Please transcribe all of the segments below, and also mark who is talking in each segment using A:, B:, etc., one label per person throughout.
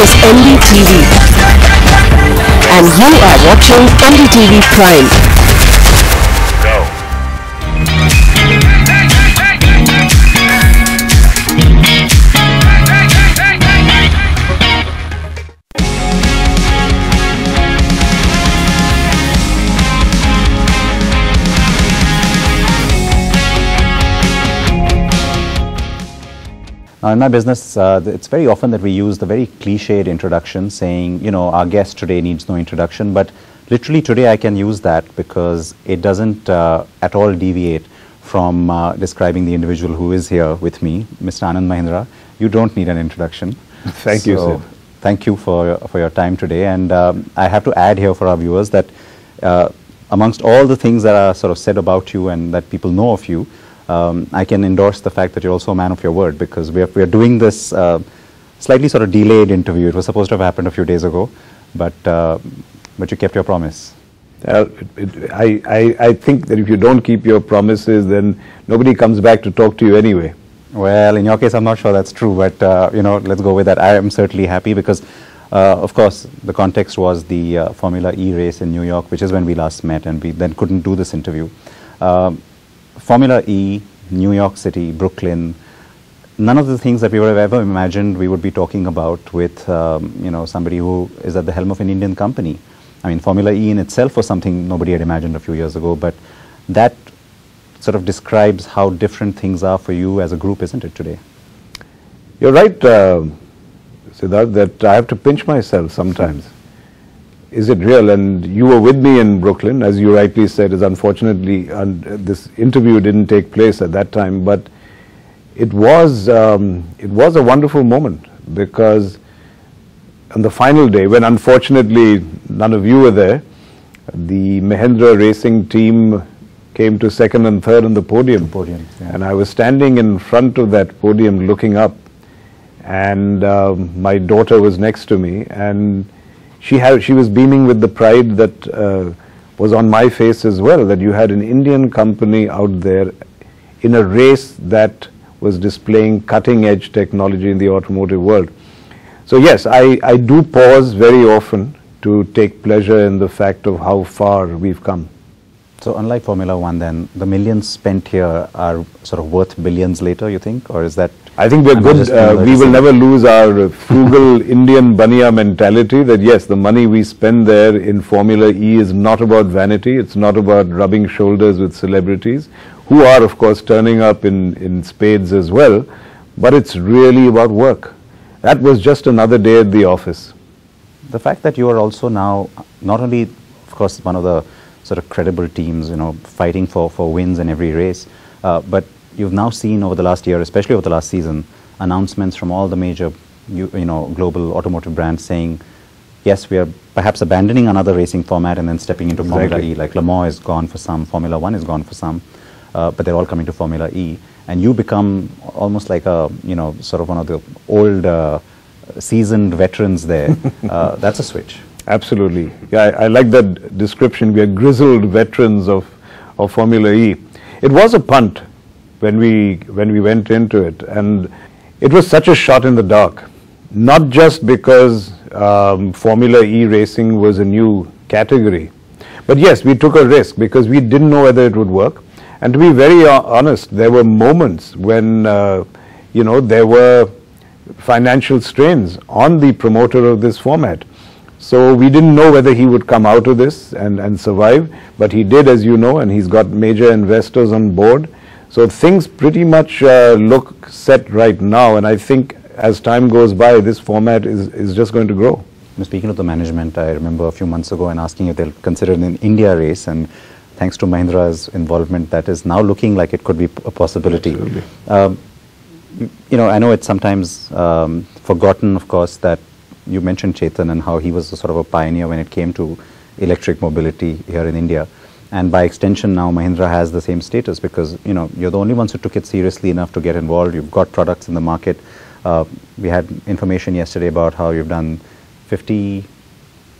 A: is NDTV, and you are watching NDTV Prime.
B: Now, in my business, it's very often that we use the very cliched introduction saying, you know, our guest today needs no introduction, but literally today I can use that because it doesn't at all deviate from describing the individual who is here with me, Mr. Anand Mahindra. You don't need an introduction.
C: Thank you, sir.
B: Thank you for your time today. And I have to add here for our viewers that amongst all the things that are sort of said about you and that people know of you, I can endorse the fact that you're also a man of your word, because we are doing this slightly sort of delayed interview. It was supposed to have happened a few days ago, but you kept your promise.
C: I think that if you don't keep your promises, then nobody comes back to talk to you anyway.
B: Well, in your case, I'm not sure that's true, but you know, let's go with that. I am certainly happy because, of course, the context was the Formula E race in New York, which is when we last met, and we then couldn't do this interview. Formula E, New York City, Brooklyn, none of the things that we would have ever imagined we would be talking about with, you know, somebody who is at the helm of an Indian company. I mean, Formula E in itself was something nobody had imagined a few years ago, but that sort of describes how different things are for you as a group, isn't it, today?
C: You're right, Siddharth, that I have to pinch myself sometimes. Is it real? And you were with me in Brooklyn, as you rightly said, is unfortunately, this interview didn't take place at that time, but it was a wonderful moment, because on the final day, when unfortunately none of you were there, the Mahindra racing team came to second and third on the podium.
B: Yeah.
C: And I was standing in front of that podium looking up, and my daughter was next to me, and she was beaming with the pride that was on my face as well, that you had an Indian company out there in a race that was displaying cutting-edge technology in the automotive world. So yes, I do pause very often to take pleasure in the fact of how far we've come.
B: So unlike Formula One then, the millions spent here are sort of worth billions later, you think? Or is that...
C: I think we're good. We will never lose our frugal Indian baniya mentality that yes, the money we spend there in Formula E is not about vanity. It's not about rubbing shoulders with celebrities, who are of course turning up in spades as well, but it's really about work. That was just another day at the office.
B: The fact that you are also now not only, of course, one of the sort of credible teams, you know, fighting for wins in every race, but you've now seen over the last year, especially over the last season, announcements from all the major, you know, global automotive brands saying, yes, we are perhaps abandoning another racing format and then stepping into Formula E. Like Le Mans is gone for some, Formula One is gone for some, but they're all coming to Formula E. And you become almost like a, you know, sort of one of the old, seasoned veterans there. That's a switch.
C: Absolutely. Yeah, I like that description. We are grizzled veterans of Formula E. It was a punt when we went into it, and it was such a shot in the dark. Not just because Formula E racing was a new category, but yes, we took a risk because we didn't know whether it would work. And to be very honest, there were moments when you know, there were financial strains on the promoter of this format. So we didn't know whether he would come out of this and survive, but he did, as you know, and he's got major investors on board. So things pretty much look set right now, and I think as time goes by, this format is just going to grow.
B: Speaking of the management, I remember a few months ago and asking if they'll consider an India race, and thanks to Mahindra's involvement, that is now looking like it could be a possibility. You know, I know it's sometimes forgotten, of course, that you mentioned Chetan and how he was a sort of a pioneer when it came to electric mobility here in India. And by extension now Mahindra has the same status because, you know, you're the only ones who took it seriously enough to get involved. You've got products in the market. We had information yesterday about how you've done 50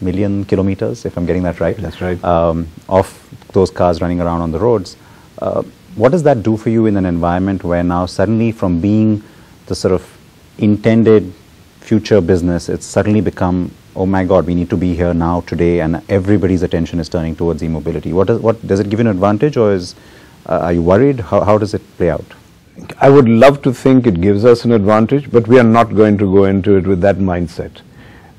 B: million kilometers, if I'm getting that right.
C: That's right.
B: Of those cars running around on the roads. What does that do for you in an environment where now suddenly from being the sort of intended future business, it's suddenly become, oh my God, we need to be here now, today, and everybody's attention is turning towards e-mobility. What does it give you an advantage, or are you worried? How does it play out?
C: I would love to think it gives us an advantage, but we are not going to go into it with that mindset.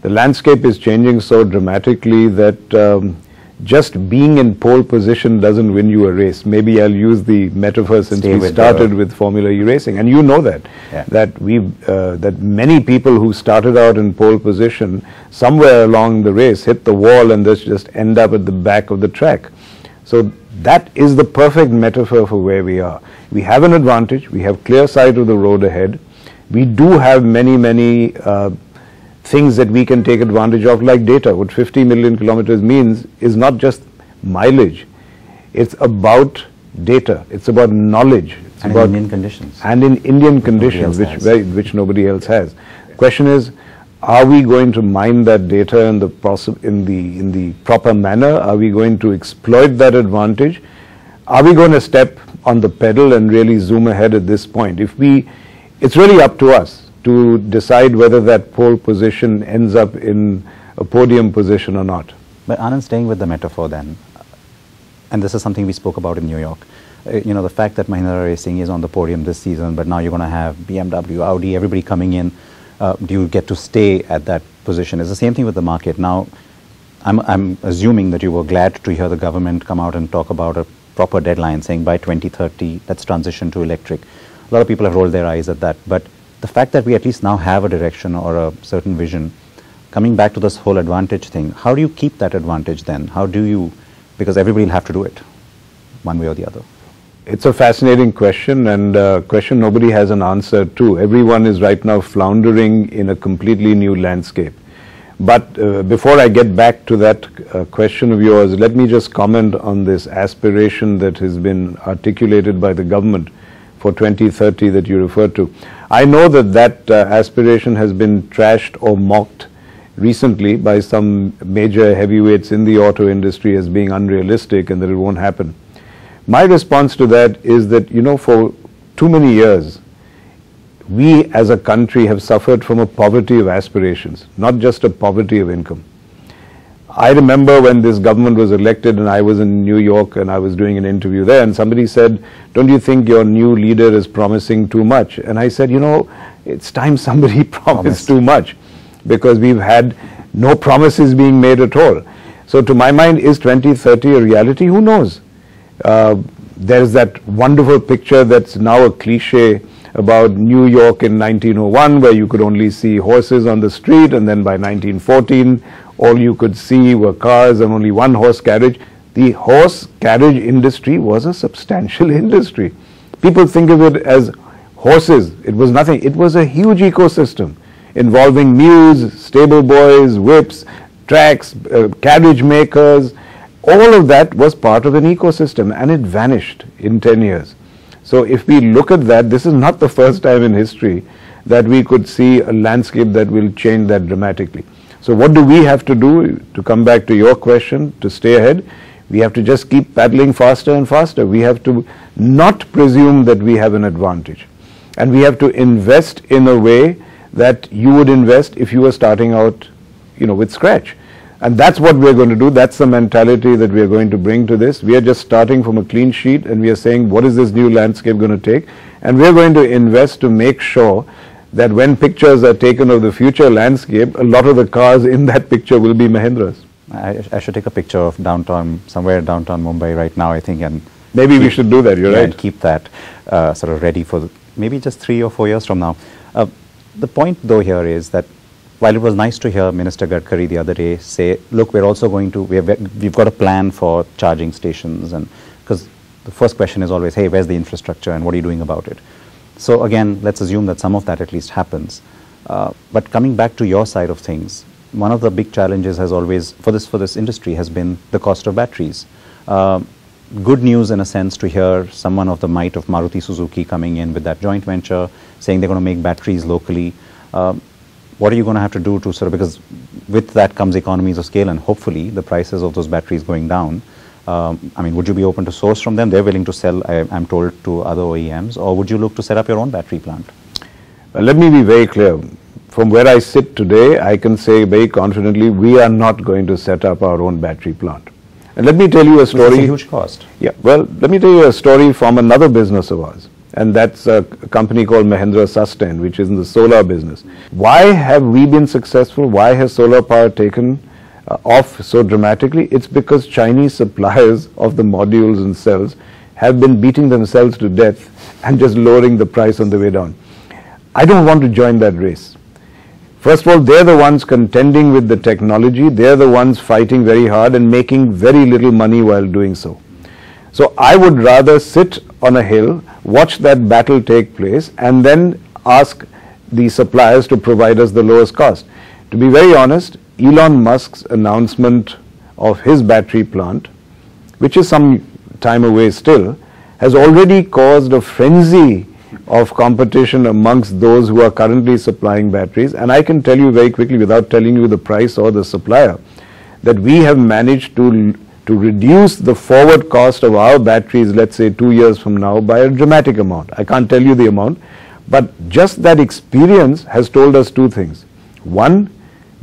C: The landscape is changing so dramatically that just being in pole position doesn't win you a race. Maybe I'll use the metaphor since we started with Formula E racing, and you know that, that many people who started out in pole position somewhere along the race hit the wall and just end up at the back of the track. So that is the perfect metaphor for where we are. We have an advantage. We have clear sight of the road ahead. We do have many things that we can take advantage of, like data. What 50 million kilometers means is not just mileage. It's about data. It's about knowledge. It's
B: and
C: about
B: in Indian conditions.
C: And in Indian conditions, which nobody else has. The question is, are we going to mine that data in the proper manner? Are we going to exploit that advantage? Are we going to step on the pedal and really zoom ahead at this point? It's really up to us to decide whether that pole position ends up in a podium position or not.
B: But Anand, staying with the metaphor then, and this is something we spoke about in New York, you know, the fact that Mahindra Racing is on the podium this season, but now you're going to have BMW, Audi, everybody coming in. Do you get to stay at that position? It's the same thing with the market. Now, I'm assuming that you were glad to hear the government come out and talk about a proper deadline, saying by 2030, let's transition to electric. A lot of people have rolled their eyes at that, but the fact that we at least now have a direction or a certain vision, coming back to this whole advantage thing, how do you keep that advantage then? How do you, because everybody will have to do it, one way or the other.
C: It's a fascinating question, and a question nobody has an answer to. Everyone is right now floundering in a completely new landscape. But before I get back to that question of yours, let me just comment on this aspiration that has been articulated by the government for 2030 that you referred to. I know that aspiration has been trashed or mocked recently by some major heavyweights in the auto industry as being unrealistic and that it won't happen. My response to that is that, you know, for too many years, we as a country have suffered from a poverty of aspirations, not just a poverty of income. I remember when this government was elected and I was in New York and I was doing an interview there, and somebody said, don't you think your new leader is promising too much? And I said, you know, it's time somebody promised too much, because we've had no promises being made at all. So to my mind, is 2030 a reality? Who knows? There's that wonderful picture that's now a cliche about New York in 1901, where you could only see horses on the street, and then by 1914, all you could see were cars and only one horse carriage. The horse carriage industry was a substantial industry. People think of it as horses. It was nothing. It was a huge ecosystem involving mules, stable boys, whips, tracks, carriage makers. All of that was part of an ecosystem, and it vanished in 10 years. So if we look at that, this is not the first time in history that we could see a landscape that will change that dramatically. So what do we have to do, to come back to your question, to stay ahead? We have to just keep paddling faster and faster. We have to not presume that we have an advantage. And we have to invest in a way that you would invest if you were starting out, you know, with scratch. And that's what we're going to do. That's the mentality that we're going to bring to this. We are just starting from a clean sheet, and we are saying, what is this new landscape going to take? And we're going to invest to make sure that when pictures are taken of the future landscape, a lot of the cars in that picture will be Mahindras.
B: I should take a picture of downtown, somewhere downtown Mumbai right now, I think, and
C: maybe we should do that, you're right.
B: And keep that sort of ready for maybe just 3 or 4 years from now. The point though here is that while it was nice to hear Minister Gadkari the other day say, look, we're also going to, we've got a plan for charging stations, and because the first question is always, hey, where's the infrastructure and what are you doing about it? So again, let's assume that some of that at least happens. But coming back to your side of things, one of the big challenges has always, for this industry, has been the cost of batteries. Good news in a sense to hear someone of the might of Maruti Suzuki coming in with that joint venture, saying they're going to make batteries locally. What are you going to have to do to sort of, because with that comes economies of scale and hopefully the prices of those batteries going down. I mean, would you be open to source from them? They're willing to sell, I'm told, to other OEMs, or would you look to set up your own battery plant?
C: Let me be very clear. from where I sit today, I can say very confidently, we are not going to set up our own battery plant. And let me tell you a story.
B: It's a huge cost.
C: Yeah, well, let me tell you a story from another business of ours. And that's a company called Mahindra Sustain, which is in the solar business. Why have we been successful? Why has solar power taken off so dramatically? It's because Chinese suppliers of the modules and cells have been beating themselves to death and just lowering the price on the way down. I don't want to join that race. First of all, they're the ones contending with the technology. They're the ones fighting very hard and making very little money while doing so. So I would rather sit on a hill, watch that battle take place, and then ask the suppliers to provide us the lowest cost. To be very honest, Elon Musk's announcement of his battery plant, which is some time away still, has already caused a frenzy of competition amongst those who are currently supplying batteries. And I can tell you very quickly, without telling you the price or the supplier, that we have managed to reduce the forward cost of our batteries, let's say 2 years from now, by a dramatic amount. I can't tell you the amount, but just that experience has told us two things. One,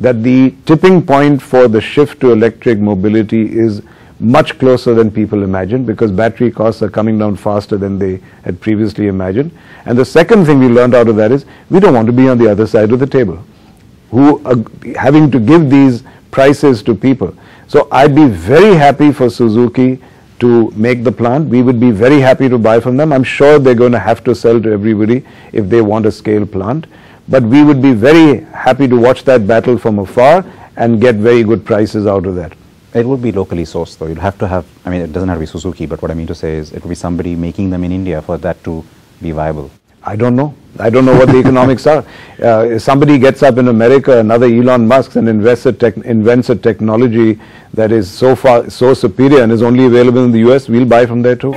C: that the tipping point for the shift to electric mobility is much closer than people imagined, because battery costs are coming down faster than they had previously imagined. And the second thing we learned out of that is we don't want to be on the other side of the table, who are having to give these prices to people. So I'd be very happy for Suzuki to make the plant. We would be very happy to buy from them. I'm sure they're going to have to sell to everybody if they want a scale plant. But we would be very happy to watch that battle from afar and get very good prices out of that.
B: It would be locally sourced though. You'd have to have, I mean, it doesn't have to be Suzuki, but what I mean to say is it would be somebody making them in India for that to be viable.
C: I don't know. I don't know what the economics are. If somebody gets up in America, another Elon Musk, and invents a technology that is so superior and is only available in the US, we'll buy from there too.